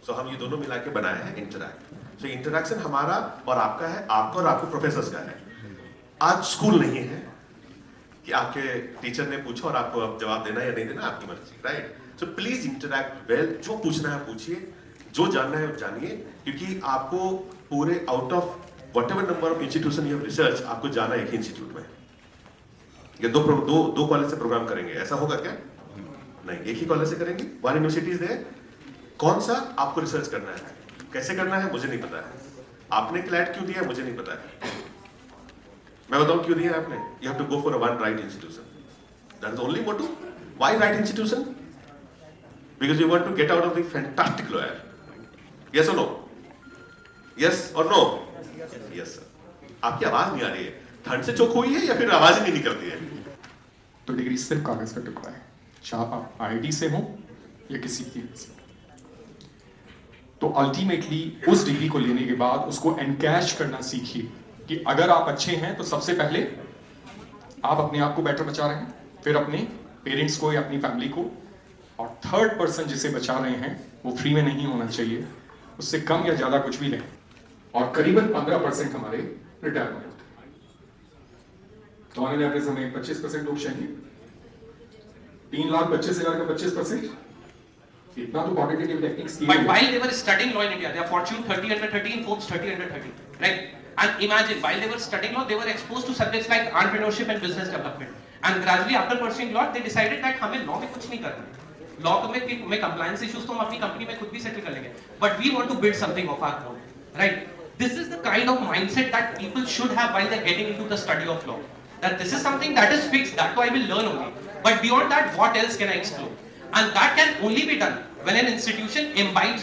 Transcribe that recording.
सो हम ये दोनों मिला के बनाए हैं इंटरैक्ट। सो इंटरैक्शन हमारा और आपका है, आपका और आपके प्रोफेसर्स का है। आज स्कूल नहीं है कि आपके टीचर ने पूछा और आपको अब जवाब देना या नहीं देना आपकी मर्जी, right? So please interact well, जो पूछना है पूछिए, जो जानना है जानिए, क्योंकि आपको पूरे out of whatever number of institution you have research, आपको जाना एक ही इंस्टीट्यूट में। ये दो कॉलेज से प्रोग्राम करेंगे, ऐसा होगा क्या? नहीं, एक ही कॉलेज से करेंगे। वन यूनिवर्सिटीज है, कौन सा आपको रिसर्च करना है, कैसे करना है मुझे नहीं पता है, आपने क्लैट क्यों दिया मुझे नहीं पता है, मैं बताऊं क्यों दिया आपने? You have to go for one right institution, that is only motive. Why right institution? Because you want to get out of the fantastic lawyer. Yes और नो? यस और नो? Yes sir. आपकी आवाज नहीं आ रही है, ठंड से चोक हुई है या फिर आवाज ही नहीं निकलती है? तो डिग्री सिर्फ कागज का टुकड़ा है, चाहे आप आईआईटी से हो या किसी की से। तो अल्टीमेटली उस डिग्री को लेने के बाद उसको एनकैश करना सीखिए कि अगर आप अच्छे हैं तो सबसे पहले आप अपने आप को बेटर बचा रहे हैं, फिर अपने पेरेंट्स को या अपनी फैमिली को, और थर्ड पर्सन जिसे बचा रहे हैं वो फ्री में नहीं होना चाहिए, उससे कम या ज्यादा कुछ भी लें। और करीबन 15% हमारे रिटायरमेंट होते हैं, तो ऑन एन एवरेज हमें 25% लोग चाहिए। 3,25,000 का 25%, इतना तो क्वांटिटेटिव टेक्निक्स की। But while they were studying law in India, they are Fortune 30 under 30 and Forbes 30 under 30, right? And imagine, while they were studying law, they were exposed to subjects like entrepreneurship and business development. And gradually, after pursuing law, they decided that हमें law में कुछ नहीं करना है। Law में compliance issues तो हम अपनी company में खुद भी settle कर लेंगे. But we want to build something of our own, right? This is the kind of mindset that people should have while they're getting into the study of law. That this is something that is fixed, that I will learn only. But beyond that, what else can I explore? And that can only be done when an institution imbibes